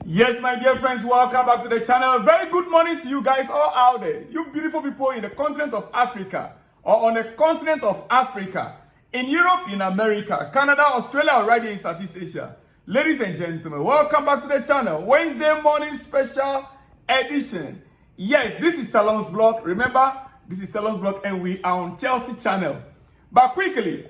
Yes, my dear friends, welcome back to the channel. Very good morning to you guys all out there. You beautiful people in the continent of Africa or on the continent of Africa, in Europe, in America, Canada, Australia, or right here in Southeast Asia. Ladies and gentlemen, welcome back to the channel. Wednesday morning special edition. Yes, this is Salon's Blog. Remember, this is Salon's Blog and we are on Chelsea channel. But quickly,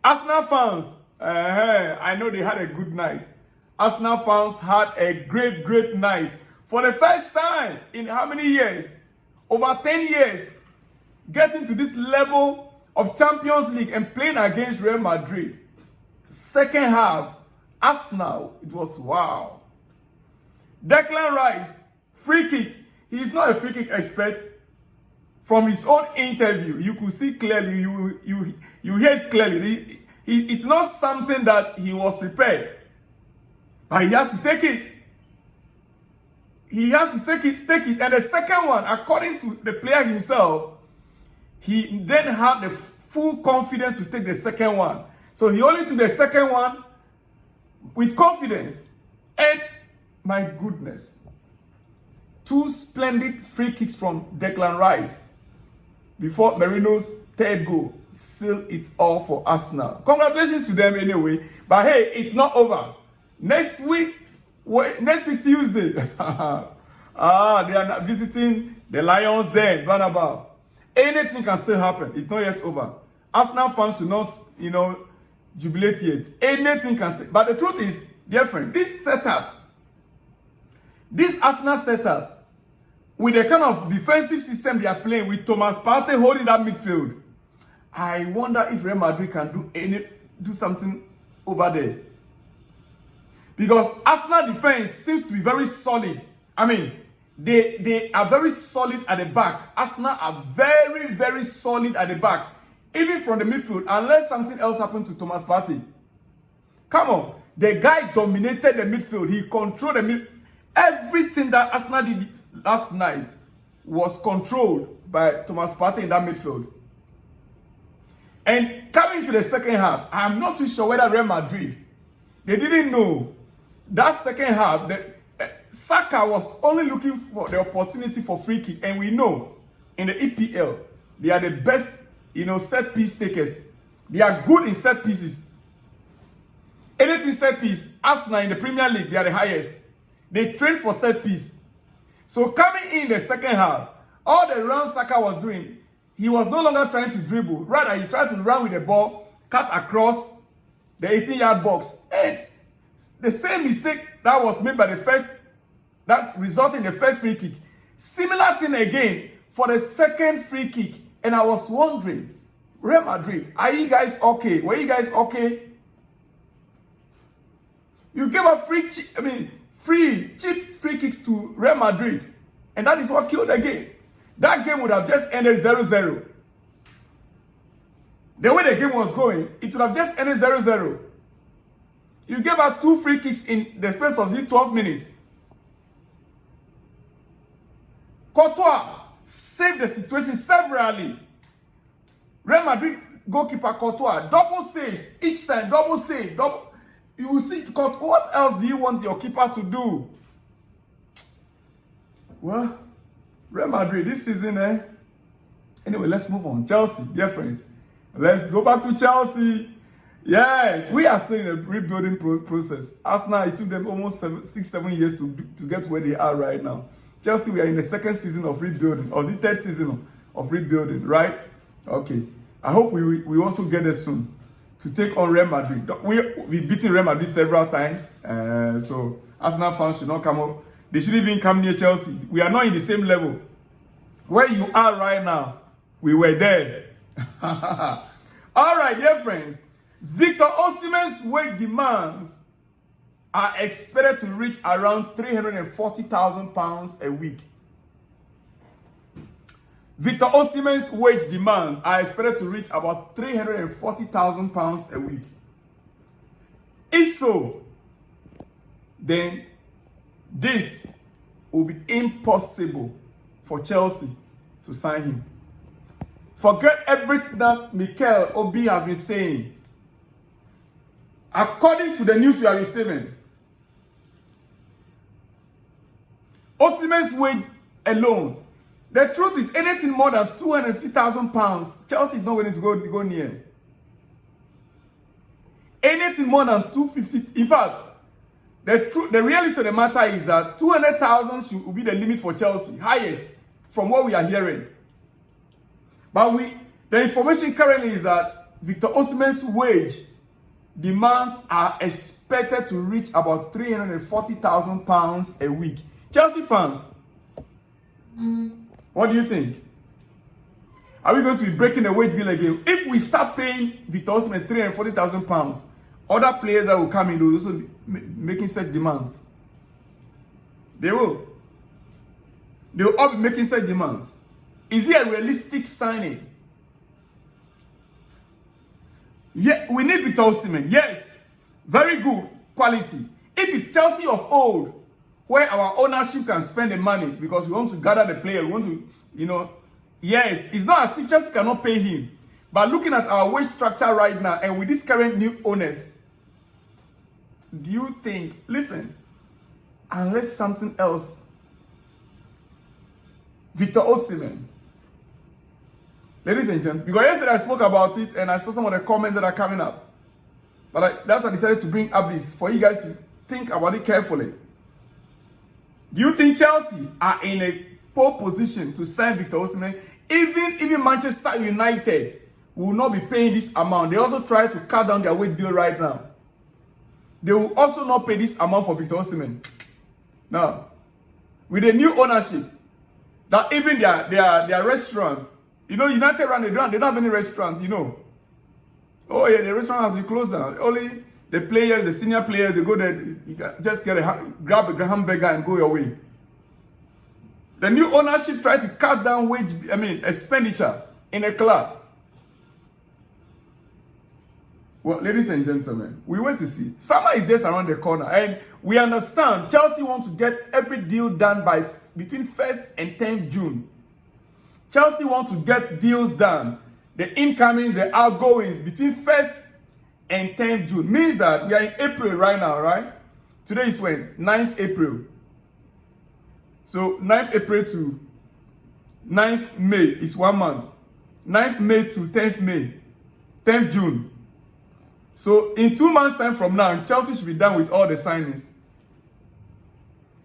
Arsenal fans, I know they had a good night. Arsenal fans had a great night. For the first time in how many years? Over 10 years. Getting to this level of Champions League and playing against Real Madrid. Second half, Arsenal, it was wow. Declan Rice, free kick. He is not a free kick expert. From his own interview, you could see clearly, you hear it clearly. It's not something that he was prepared. But he has to take it. He has to take it. And the second one, according to the player himself, he then had the full confidence to take the second one. So he only took the second one with confidence. And my goodness, two splendid free kicks from Declan Rice before Merino's third goal sealed it all for Arsenal. Congratulations to them anyway. But hey, it's not over. Next week Tuesday, they are not visiting the Lions Den, Bernabeu. Anything can still happen. It's not yet over. Arsenal fans should not, jubilate yet. Anything can still. But the truth is, dear friend, this Arsenal setup, with the kind of defensive system they are playing, with Thomas Partey holding that midfield, I wonder if Real Madrid can do something over there. Because Arsenal defense seems to be very solid. I mean, they are very solid at the back. Arsenal are very solid at the back. Even from the midfield, unless something else happened to Thomas Partey. Come on. The guy dominated the midfield. He controlled the midfield. Everything that Arsenal did last night was controlled by Thomas Partey in that midfield. And coming to the second half, I'm not too sure whether Real Madrid, they didn't know. That second half, Saka was only looking for the opportunity for free kick. And we know, in the EPL, they are the best, set piece takers. They are good in set pieces. Anything set piece, Arsenal in the Premier League, they are the highest. They train for set piece. So coming in the second half, all the run Saka was doing, he was no longer trying to dribble. Rather, he tried to run with the ball, cut across the 18-yard box. And the same mistake that was made by that resulted in the first free kick. Similar thing again for the second free kick. And I was wondering, Real Madrid, are you guys okay? Were you guys okay? You gave a cheap free kicks to Real Madrid. And that is what killed the game. That game would have just ended 0-0. The way the game was going, it would have just ended 0-0. You gave out two free kicks in the space of these 12 minutes. Courtois saved the situation severally. Real Madrid goalkeeper Courtois, double saves each time, double save, double. You will see, what else do you want your keeper to do? Well, Real Madrid this season, Anyway, let's move on. Chelsea, dear friends. Let's go back to Chelsea. Yes, we are still in a rebuilding process. Arsenal, it took them almost 6-7 years to get where they are right now. Chelsea, we are in the second season of rebuilding, or the third season of rebuilding, right? Okay. I hope we also get there soon to take on Real Madrid. We've beaten Real Madrid several times, so Arsenal fans should not come up. They shouldn't even come near Chelsea. We are not in the same level. Where you are right now, we were there. All right, dear friends. Victor Osimhen's wage demands are expected to reach around £340,000 a week. Victor Osimhen's wage demands are expected to reach about £340,000 a week. If so, then this will be impossible for Chelsea to sign him. Forget everything that Mykhailo Mudryk has been saying. According to the news we are receiving, Osimhen's wage alone. The truth is, anything more than £250,000, Chelsea is not willing to go near. Anything more than 250, in fact, the reality of the matter is that 200,000 should be the limit for Chelsea, highest, from what we are hearing. But the information currently is that Victor Osimhen's wage demands are expected to reach about £340,000 a week. Chelsea fans, what do you think? Are we going to be breaking the wage bill again? If we start paying Victor Osimhen £340,000, other players that will come in will also be making such demands. They will. They will all be making such demands. Is it a realistic signing? Yeah, we need Victor Osimhen. Yes, very good quality. If it's Chelsea of old, where our ownership can spend the money because we want to gather the player, we want to, yes, it's not as if Chelsea cannot pay him. But looking at our wage structure right now and with these current new owners, do you think, listen, unless something else, Victor Osimhen, ladies and gentlemen, because yesterday I spoke about it and I saw some of the comments that are coming up. But that's why I decided to bring up this for you guys to think about it carefully. Do you think Chelsea are in a poor position to sign Victor Osimhen? Even Manchester United will not be paying this amount. They also try to cut down their wage bill right now. They will also not pay this amount for Victor Osimhen. Now, with the new ownership, that even their restaurants, United run, they don't have any restaurants, Oh yeah, the restaurant has to be closed down. Only the players, the senior players, they go there, you can just grab a hamburger and go your way. The new ownership tried to cut down expenditure in a club. Well, ladies and gentlemen, we wait to see. Summer is just around the corner, and we understand Chelsea want to get every deal done by between 1st and 10th June. Chelsea want to get deals done, the incomings, the outgoings, between 1st and 10th June. Means that we are in April right now, right? Today is when? 9th April. So 9th April to 9th May is 1 month. 9th May to 10th May, 10th June. So in 2 months' time from now, Chelsea should be done with all the signings.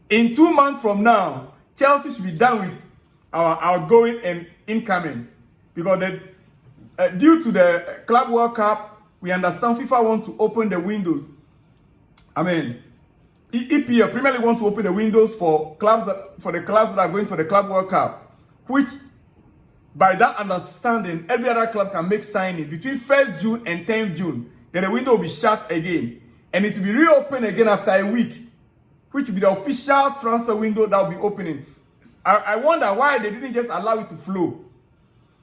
In 2 months from now, Chelsea should be done with our outgoing and incoming. Because due to the Club World Cup, we understand FIFA want to open the windows. EPL, Premier League want to open the windows for the clubs that are going for the Club World Cup. Which, by that understanding, every other club can make signing between 1st June and 10th June. Then the window will be shut again. And it will be reopened again after a week, which will be the official transfer window that will be opening. I wonder why they didn't just allow it to flow.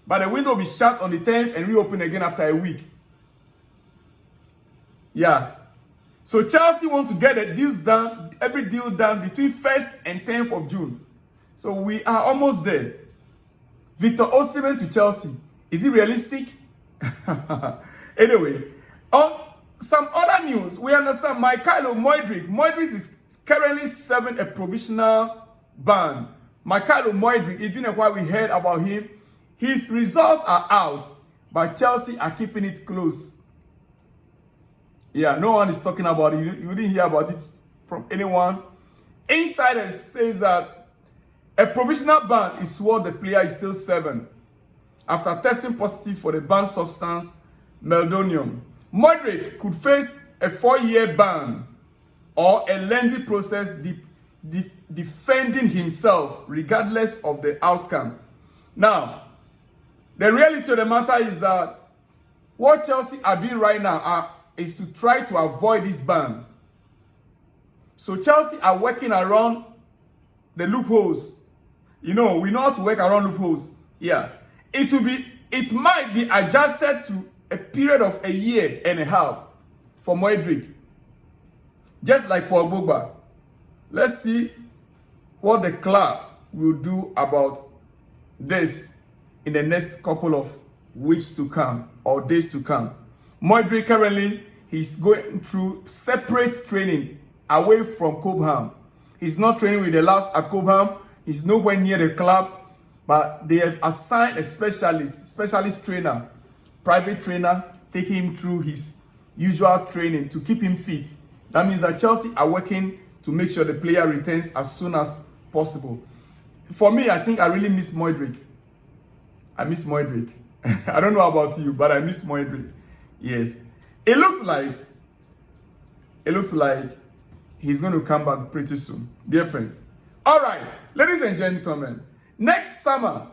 But the window will be shut on the 10th and reopen again after a week. Yeah. So Chelsea wants to get the deals done, every deal done between 1st and 10th of June. So we are almost there. Victor Osimhen to Chelsea. Is it realistic? Anyway, on some other news, we understand Mykhailo Mudryk. Mudryk is currently serving a provisional ban. Mykhailo Mudryk, it's been a while we heard about him. His results are out, but Chelsea are keeping it close. Yeah, no one is talking about it. You didn't hear about it from anyone. Insiders says that a provisional ban is what the player is still serving after testing positive for the banned substance meldonium. Mudryk could face a 4-year ban or a lengthy process defending himself regardless of the outcome. Now, the reality of the matter is that what Chelsea are doing right now is to try to avoid this ban. So Chelsea are working around the loopholes. We know how to work around loopholes. Yeah. It might be adjusted to a period of 1.5 years for Mudryk. Just like Paul Pogba. Let's see what the club will do about this in the next couple of weeks to come or days to come. Mudryk currently, he's going through separate training away from Cobham. He's not training with the last at Cobham. He's nowhere near the club. But they have assigned a specialist trainer, private trainer, taking him through his usual training to keep him fit. That means that Chelsea are working to make sure the player returns as soon as possible. For me, I think I really miss Mudryk. I miss Mudryk. I don't know about you, but I miss Mudryk. Yes. It looks like he's going to come back pretty soon. Dear friends. All right, ladies and gentlemen. Next summer,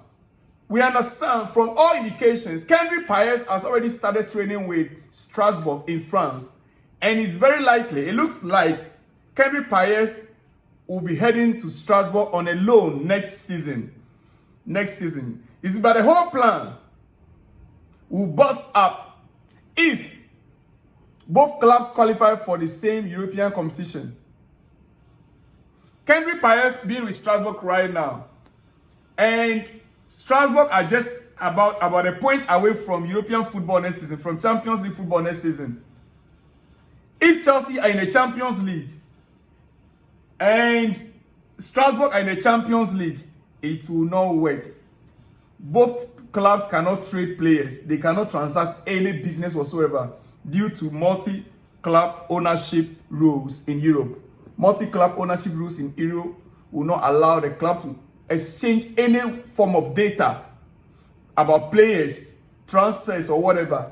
we understand from all indications, Kendrick Paez has already started training with Strasbourg in France. And it's very likely, it looks like Kendrick Paez will be heading to Strasbourg on a loan next season. It's about the whole plan will bust up if both clubs qualify for the same European competition. Kendrick Paez being with Strasbourg right now. And Strasbourg are just about a point away from European football next season, from Champions League football next season. If Chelsea are in the Champions League and Strasbourg are in the Champions League, it will not work. Both clubs cannot trade players. They cannot transact any business whatsoever due to multi-club ownership rules in Europe. Multi-club ownership rules in Europe will not allow the club to exchange any form of data about players, transfers, or whatever.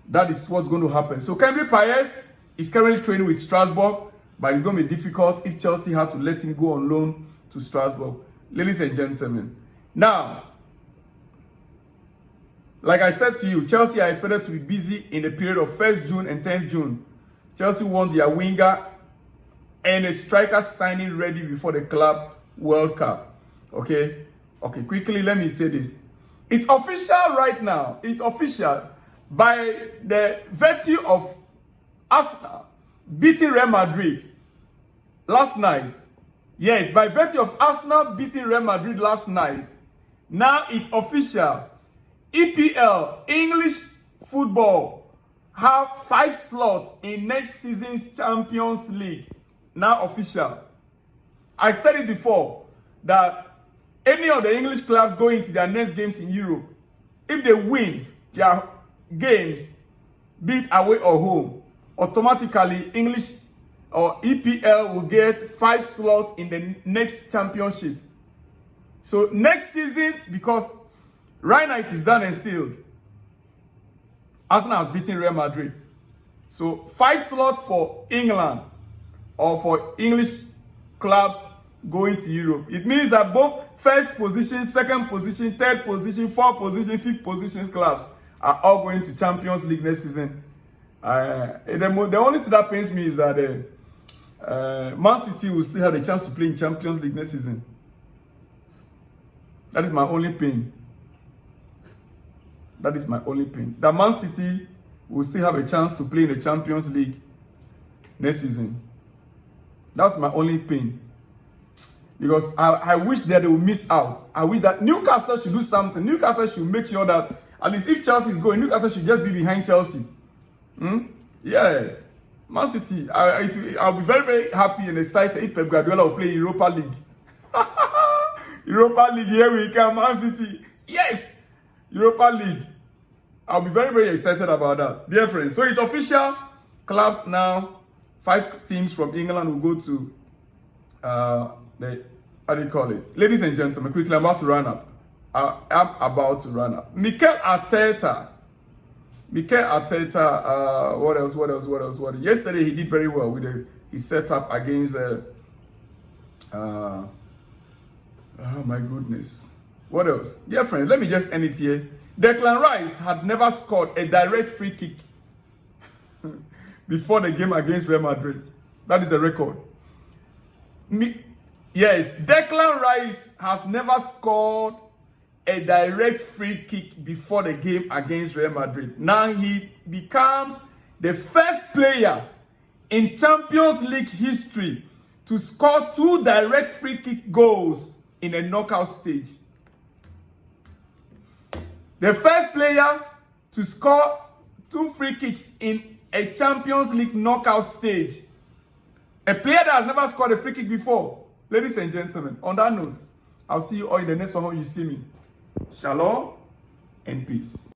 That is what's going to happen. So Kendrick Paez is currently training with Strasbourg, but it's going to be difficult if Chelsea had to let him go on loan to Strasbourg. Ladies and gentlemen. Now, like I said to you, Chelsea are expected to be busy in the period of 1st June and 10th June. Chelsea want their winger and a striker signing ready before the Club World Cup. Okay, quickly let me say this. It's official right now. It's official by the virtue of Arsenal beating Real Madrid last night. Yes, by virtue of Arsenal beating Real Madrid last night. Now it's official. EPL, English football, have 5 slots in next season's Champions League. Now official. I said it before that any of the English clubs going into their next games in Europe, if they win their games, be it away or home, automatically English or EPL will get 5 slots in the next championship. So next season, because right now it is done and sealed, Arsenal has beaten Real Madrid. So 5 slots for England or for English clubs going to Europe. It means that both first position, second position, third position, fourth position, fifth positions clubs are all going to Champions League next season. The only thing that pains me is that Man City will still have a chance to play in Champions League next season. That is my only pain. That is my only pain. That Man City will still have a chance to play in the Champions League next season. That's my only pain. Because I wish that they will miss out. I wish that Newcastle should do something. Newcastle should make sure that at least if Chelsea is going, Newcastle should just be behind Chelsea. Yeah. Man City, I'll be very, very happy and excited if Pep Guardiola will play Europa League. Europa League, here we come, Man City. Yes! Europa League. I'll be very, very excited about that. Dear friends, so it's official. Clubs now, 5 teams from England will go to how do you call it? Ladies and gentlemen, quickly, I'm about to run up. Mykhailo Arteta, what else? Yesterday he did very well with his setup against oh my goodness. What else? Dear friend, let me just end it here. Declan Rice had never scored a direct free kick before the game against Real Madrid. That is a record. Yes, Declan Rice has never scored a direct free kick before the game against Real Madrid. Now he becomes the first player in Champions League history to score 2 direct free kick goals in a knockout stage. The first player to score 2 free kicks in a Champions League knockout stage. A player that has never scored a free kick before. Ladies and gentlemen, on that note, I'll see you all in the next one when you see me. Shalom and peace.